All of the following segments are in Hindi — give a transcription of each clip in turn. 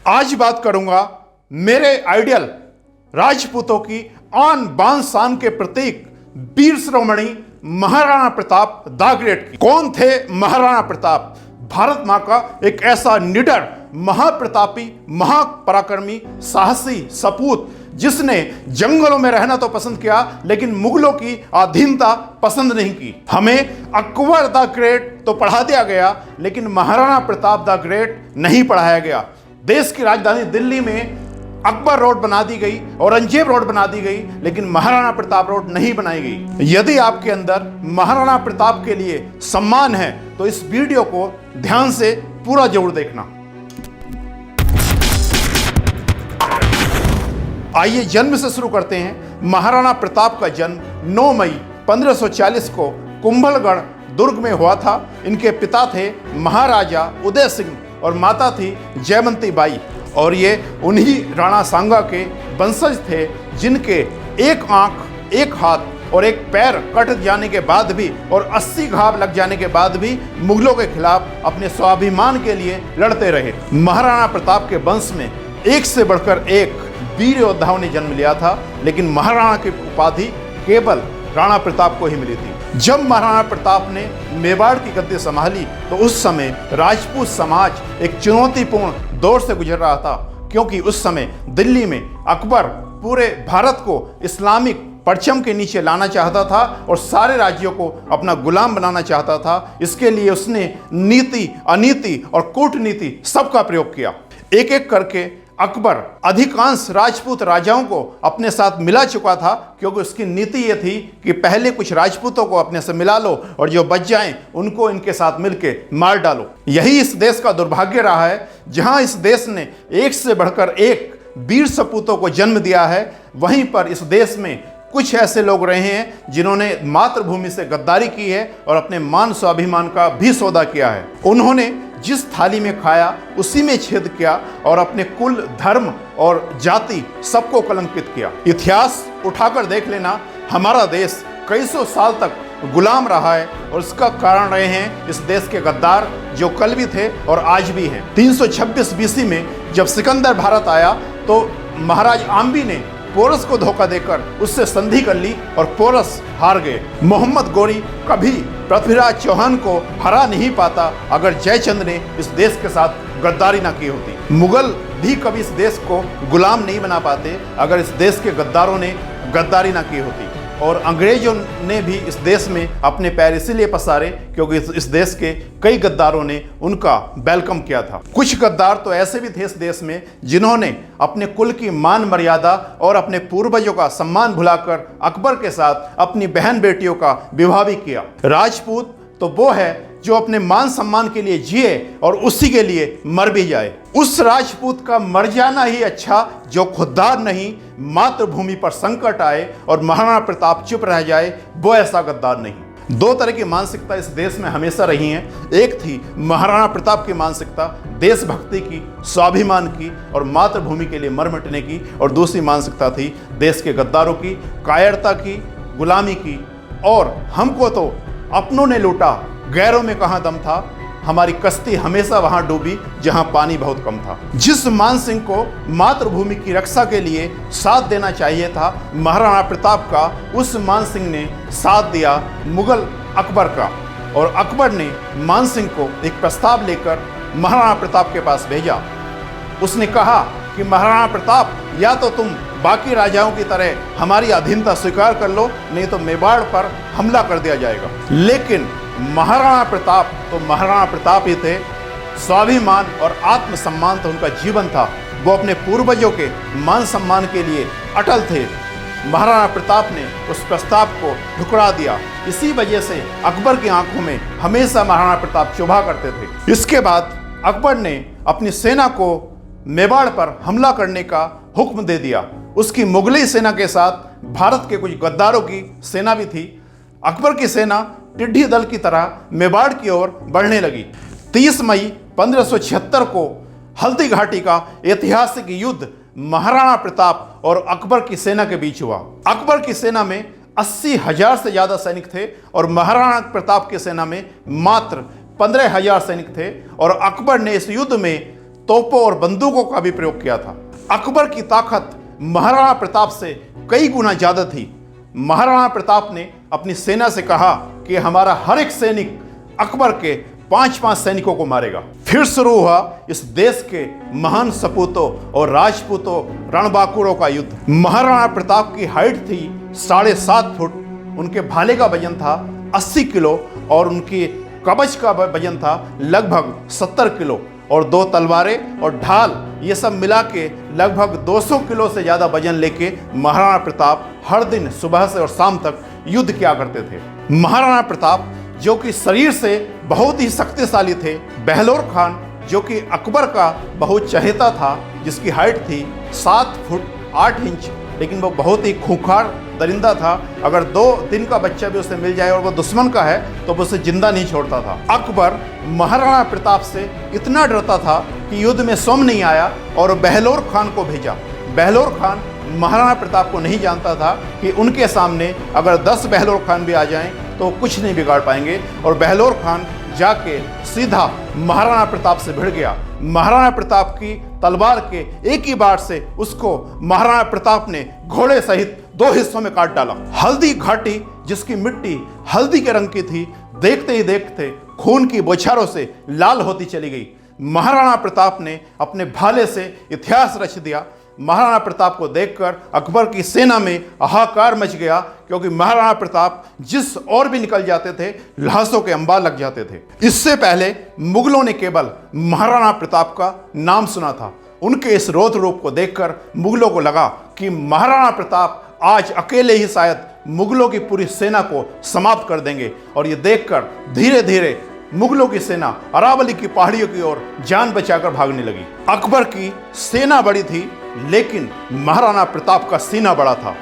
आज बात करूंगा मेरे आइडियल राजपूतों की आन बान शान के प्रतीक वीर शिरोमणि महाराणा प्रताप द ग्रेट की। कौन थे महाराणा प्रताप? भारत मां का एक ऐसा निडर, महाप्रतापी, महापराक्रमी, साहसी सपूत जिसने जंगलों में रहना तो पसंद किया लेकिन मुगलों की अधीनता पसंद नहीं की। हमें अकबर द ग्रेट तो पढ़ा दिया गया लेकिन महाराणा प्रताप द ग्रेट नहीं पढ़ाया गया। देश की राजधानी दिल्ली में अकबर रोड बना दी गई, औरंगजेब रोड बना दी गई, लेकिन महाराणा प्रताप रोड नहीं बनाई गई। यदि आपके अंदर महाराणा प्रताप के लिए सम्मान है तो इस वीडियो को ध्यान से पूरा जरूर देखना। आइए जन्म से शुरू करते हैं। महाराणा प्रताप का जन्म 9 मई 1540 को कुंभलगढ़ दुर्ग में हुआ था। इनके पिता थे महाराजा उदय सिंह और माता थी जयवंती बाई, और ये उन्हीं राणा सांगा के वंशज थे जिनके एक आंख, एक हाथ और एक पैर कट जाने के बाद भी और 80 घाव लग जाने के बाद भी मुगलों के खिलाफ अपने स्वाभिमान के लिए लड़ते रहे। महाराणा प्रताप के वंश में एक से बढ़कर एक वीर योद्धाओं ने जन्म लिया था, लेकिन महाराणा की उपाधि केवल राणा प्रताप को ही मिली थी। जब महाराणा प्रताप ने मेवाड़ की गद्दी संभाली तो उस समय राजपूत समाज एक चुनौतीपूर्ण दौर से गुजर रहा था, क्योंकि उस समय दिल्ली में अकबर पूरे भारत को इस्लामिक परचम के नीचे लाना चाहता था और सारे राज्यों को अपना गुलाम बनाना चाहता था। इसके लिए उसने नीति, अनीति और कूटनीति सबका प्रयोग किया। एक एक करके अकबर अधिकांश राजपूत राजाओं को अपने साथ मिला चुका था, क्योंकि उसकी नीति ये थी कि पहले कुछ राजपूतों को अपने से मिला लो और जो बच जाएं उनको इनके साथ मिलके मार डालो। यही इस देश का दुर्भाग्य रहा है, जहां इस देश ने एक से बढ़कर एक वीर सपूतों को जन्म दिया है, वहीं पर इस देश में कुछ ऐसे लोग रहे हैं जिन्होंने मातृभूमि से गद्दारी की है और अपने मान स्वाभिमान का भी सौदा किया है। उन्होंने जिस थाली में खाया उसी में छेद किया और अपने कुल, धर्म और जाति सबको कलंकित किया। इतिहास उठाकर देख लेना, हमारा देश कई सौ साल तक गुलाम रहा है और इसका कारण रहे हैं इस देश के गद्दार, जो कल भी थे और आज भी हैं। 326 बीसी में जब सिकंदर भारत आया तो महाराज आम्बी ने पोरस को धोखा देकर उससे संधि कर ली और पोरस हार गए। मोहम्मद गोरी कभी पृथ्वीराज चौहान को हरा नहीं पाता अगर जयचंद ने इस देश के साथ गद्दारी ना की होती। मुगल भी कभी इस देश को गुलाम नहीं बना पाते अगर इस देश के गद्दारों ने गद्दारी ना की होती। और अंग्रेजों ने भी इस देश में अपने पैर इसीलिए पसारे क्योंकि इस देश के कई गद्दारों ने उनका वेलकम किया था। कुछ गद्दार तो ऐसे भी थे इस देश में जिन्होंने अपने कुल की मान मर्यादा और अपने पूर्वजों का सम्मान भुलाकर अकबर के साथ अपनी बहन बेटियों का विवाह भी किया। राजपूत तो वो है जो अपने मान सम्मान के लिए जिए और उसी के लिए मर भी जाए। उस राजपूत का मर जाना ही अच्छा जो खुददार नहीं, मातृभूमि पर संकट आए और महाराणा प्रताप चुप रह जाए, वो ऐसा गद्दार नहीं। दो तरह की मानसिकता इस देश में हमेशा रही है। एक थी महाराणा प्रताप की मानसिकता, देशभक्ति की, स्वाभिमान की और मातृभूमि के लिए मर मिटने की, और दूसरी मानसिकता थी देश के गद्दारों की, कायरता की, गुलामी की। और हमको तो अपनों ने लूटा, गैरों में कहाँ दम था, हमारी कश्ती हमेशा वहां डूबी जहां पानी बहुत कम था। जिस मान सिंह को मातृभूमि की रक्षा के लिए साथ देना चाहिए था महाराणा प्रताप का, उस मान सिंह ने साथ दिया मुगल अकबर का, और अकबर ने मान सिंह को एक प्रस्ताव लेकर महाराणा प्रताप के पास भेजा। उसने कहा कि महाराणा प्रताप, या तो तुम बाकी राजाओं की तरह हमारी अधीनता स्वीकार कर लो, नहीं तो मेवाड़ पर हमला कर दिया जाएगा। लेकिन महाराणा प्रताप तो महाराणा प्रताप ही थे। स्वाभिमान और आत्मसम्मान तो उनका जीवन था। वो अपने पूर्वजों के मान सम्मान के लिए अटल थे। महाराणा प्रताप ने उस प्रस्ताव को ठुकरा दिया। इसी वजह से अकबर की आंखों में हमेशा महाराणा प्रताप शोभा करते थे। इसके बाद अकबर ने अपनी सेना को मेवाड़ पर हमला करने का हुक्म दे दिया। उसकी मुगली सेना के साथ भारत के कुछ गद्दारों की सेना भी थी। अकबर की सेना टिड्डी दल की तरह मेवाड़ की ओर बढ़ने लगी। 30 मई 1576 को हल्दी घाटी का ऐतिहासिक युद्ध महाराणा प्रताप और अकबर की सेना के बीच हुआ। अकबर की सेना में 80,000 से ज्यादा सैनिक थे और महाराणा प्रताप की सेना में मात्र 15,000 सैनिक थे। और अकबर ने इस युद्ध में तोपों और बंदूकों का भी प्रयोग किया था। अकबर की ताकत महाराणा प्रताप से कई गुना ज्यादा थी। महाराणा प्रताप ने अपनी सेना से कहा कि हमारा हर एक सैनिक अकबर के 5-5 सैनिकों को मारेगा। फिर शुरू हुआ इस देश के महान सपूतों और राजपूतों रणबांकुरों का युद्ध। महाराणा प्रताप की हाइट थी 7.5 फुट, उनके भाले का वजन था 80 किलो और उनकी कवच का वजन था लगभग 70 किलो और 2 तलवारें और ढाल ये सब मिला के लगभग 200 किलो से ज़्यादा वजन लेके महाराणा प्रताप हर दिन सुबह से और शाम तक युद्ध किया करते थे। महाराणा प्रताप जो कि शरीर से बहुत ही शक्तिशाली थे। बहलोर खान जो कि अकबर का बहुत चहेता था, जिसकी हाइट थी 7 फुट 8 इंच, लेकिन वो बहुत ही खूंखार दरिंदा था। अगर 2 दिन का बच्चा भी उसे मिल जाए और वो दुश्मन का है तो वो उसे जिंदा नहीं छोड़ता था। अकबर महाराणा प्रताप से इतना डरता था कि युद्ध में स्वयं नहीं आया और बहलोर खान को भेजा। बहलोर खान महाराणा प्रताप को नहीं जानता था कि उनके सामने अगर 10 बहलोर खान भी आ जाएं तो कुछ नहीं बिगाड़ पाएंगे। और बहलोर खान जाके सीधा महाराणा प्रताप से भिड़ गया। महाराणा प्रताप की तलवार के एक ही बार से उसको महाराणा प्रताप ने घोड़े सहित 2 हिस्सों में काट डाला। हल्दी घाटी जिसकी मिट्टी हल्दी के रंग की थी, देखते ही देखते खून की बौछारों से लाल होती चली गई। महाराणा प्रताप ने अपने भाले से इतिहास रच दिया। महाराणा प्रताप को देखकर अकबर की सेना में हाहाकार मच गया, क्योंकि महाराणा प्रताप जिस ओर भी निकल जाते थे लाशों के अंबार लग जाते थे। इससे पहले मुगलों ने केवल महाराणा प्रताप का नाम सुना था। उनके इस रौद्र रूप को देखकर मुगलों को लगा कि महाराणा प्रताप आज अकेले ही शायद मुगलों की पूरी सेना को समाप्त कर देंगे। और ये देखकर धीरे धीरे मुगलों की सेना अरावली की पहाड़ियों की ओर जान बचाकर भागने लगी। अकबर की सेना बड़ी थी, लेकिन महाराणा प्रताप का सीना बड़ा था।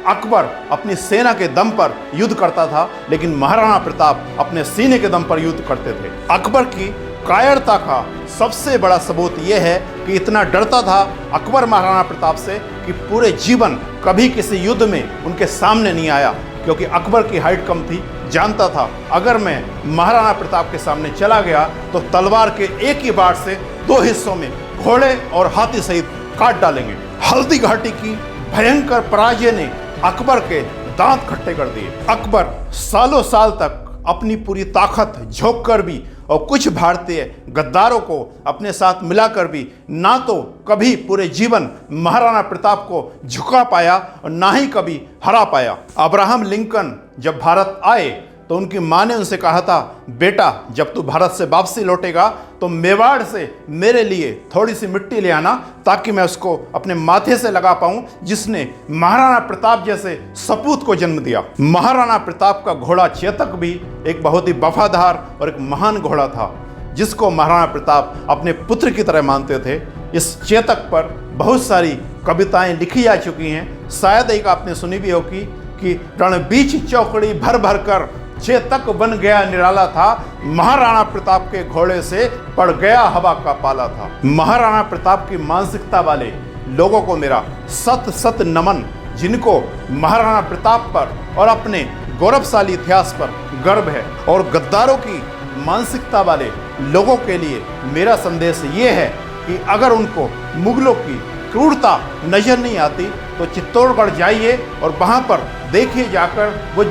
अकबर अपनी सेना के दम पर युद्ध करता था, लेकिन महाराणा प्रताप अपने सीने के दम पर युद्ध करते थे। अकबर की कायरता का सबसे बड़ा सबूत यह है कि इतना डरता था अकबर महाराणा प्रताप से कि पूरे जीवन कभी किसी युद्ध में उनके सामने नहीं आया, क्योंकि अकबर की हाइट कम थी। जानता था अगर मैं महाराणा प्रताप के सामने चला गया तो तलवार के एक ही बार से 2 हिस्सों में घोड़े और हाथी सहित काट डालेंगे। हल्दी घाटी की भयंकर पराजय ने अकबर के दांत खट्टे कर दिए। अकबर सालों साल तक अपनी पूरी ताकत झोंक कर भी और कुछ भारतीय गद्दारों को अपने साथ मिलाकर भी ना तो कभी पूरे जीवन महाराणा प्रताप को झुका पाया और ना ही कभी हरा पाया। अब्राहम लिंकन जब भारत आए तो उनकी माँ ने उनसे कहा था, बेटा जब तू भारत से वापसी लौटेगा तो मेवाड़ से मेरे लिए थोड़ी सी मिट्टी ले आना, ताकि मैं उसको अपने माथे से लगा पाऊं, जिसने महाराणा प्रताप जैसे सपूत को जन्म दिया। महाराणा प्रताप का घोड़ा चेतक भी एक बहुत ही वफादार और एक महान घोड़ा था, जिसको महाराणा प्रताप अपने पुत्र की तरह मानते थे। इस चेतक पर बहुत सारी कविताएं लिखी जा चुकी हैं। शायद एक आपने सुनी भी होगी कि रणबीच चौकड़ी भर भर कर चेतक बन गया निराला था, महाराणा प्रताप के घोड़े से पड़ गया हवा का पाला था। महाराणा प्रताप की मानसिकता वाले लोगों को मेरा सत सत नमन, जिनको महाराणा प्रताप पर और अपने गौरवशाली इतिहास पर गर्व है। और गद्दारों की मानसिकता वाले लोगों के लिए मेरा संदेश ये है कि अगर उनको मुगलों की क्रूरता नजर नहीं आती तो चित्तौड़गढ़ जाइए और वहाँ पर देखिए जाकर वो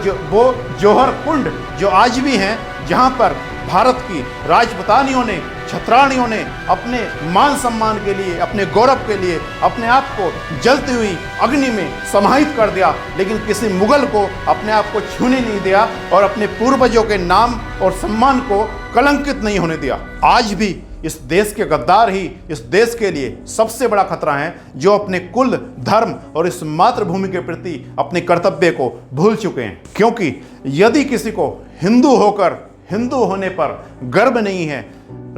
जौहर कुंड जो आज भी हैं, जहाँ पर भारत की राजपूतानियों ने, छत्राणियों ने अपने मान सम्मान के लिए, अपने गौरव के लिए अपने आप को जलती हुई अग्नि में समाहित कर दिया, लेकिन किसी मुगल को अपने आप को छूने नहीं दिया और अपने पूर्वजों के नाम और सम्मान को कलंकित नहीं होने दिया। आज भी इस देश के गद्दार ही इस देश के लिए सबसे बड़ा खतरा है, जो अपने कुल, धर्म और इस मातृभूमि के प्रति अपने कर्तव्य को भूल चुके हैं। क्योंकि यदि किसी को हिंदू होने पर गर्व नहीं है,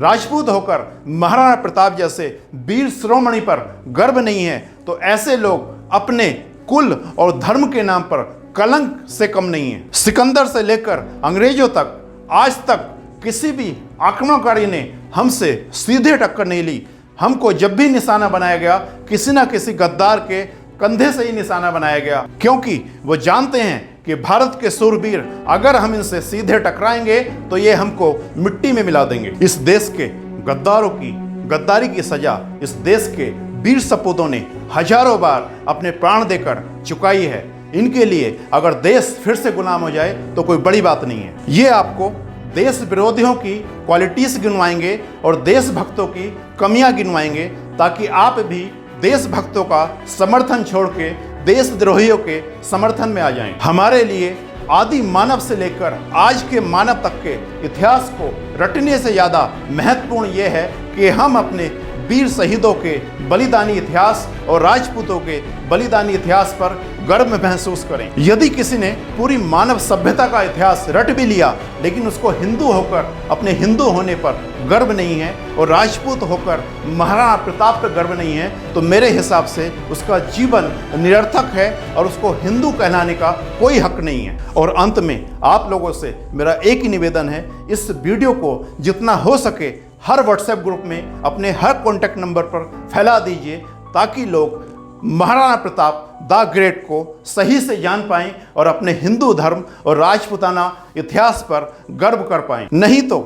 राजपूत होकर महाराणा प्रताप जैसे वीर शिरोमणि पर गर्व नहीं है, तो ऐसे लोग अपने कुल और धर्म के नाम पर कलंक से कम नहीं है। सिकंदर से लेकर अंग्रेजों तक आज तक किसी भी आक्रमणकारी ने हमसे सीधे टक्कर नहीं ली। हमको जब भी निशाना बनाया गया, किसी ना किसी गद्दार के कंधे से ही निशाना बनाया गया, क्योंकि वो जानते हैं कि भारत के शूरवीर अगर हम इनसे सीधे टकराएंगे तो ये हमको मिट्टी में मिला देंगे। इस देश के गद्दारों की गद्दारी की सजा इस देश के वीर सपूतों ने हजारों बार अपने प्राण देकर चुकाई है। इनके लिए अगर देश फिर से गुलाम हो जाए तो कोई बड़ी बात नहीं है। ये आपको देश विरोधियों की क्वालिटीज गिनवाएंगे और देशभक्तों की कमियां गिनवाएंगे, ताकि आप भी देशभक्तों का समर्थन छोड़ के देशद्रोहियों के समर्थन में आ जाएं। हमारे लिए आदि मानव से लेकर आज के मानव तक के इतिहास को रटने से ज़्यादा महत्वपूर्ण यह है कि हम अपने वीर शहीदों के बलिदानी इतिहास और राजपूतों के बलिदानी इतिहास पर गर्व महसूस करें। यदि किसी ने पूरी मानव सभ्यता का इतिहास रट भी लिया लेकिन उसको हिंदू होकर अपने हिंदू होने पर गर्व नहीं है और राजपूत होकर महाराणा प्रताप पर गर्व नहीं है, तो मेरे हिसाब से उसका जीवन निरर्थक है और उसको हिंदू कहलाने का कोई हक नहीं है। और अंत में आप लोगों से मेरा एक ही निवेदन है, इस वीडियो को जितना हो सके हर व्हाट्सएप ग्रुप में अपने हर कॉन्टैक्ट नंबर पर फैला दीजिए, ताकि लोग महाराणा प्रताप द ग्रेट को सही से जान पाएं और अपने हिंदू धर्म और राजपूताना इतिहास पर गर्व कर पाएं। नहीं तो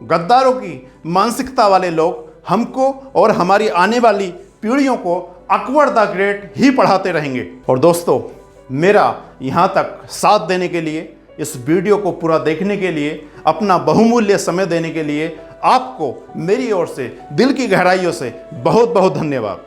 गद्दारों की मानसिकता वाले लोग हमको और हमारी आने वाली पीढ़ियों को अकबर द ग्रेट ही पढ़ाते रहेंगे। और दोस्तों, मेरा यहाँ तक साथ देने के लिए, इस वीडियो को पूरा देखने के लिए, अपना बहुमूल्य समय देने के लिए आपको मेरी ओर से दिल की गहराइयों से बहुत बहुत धन्यवाद।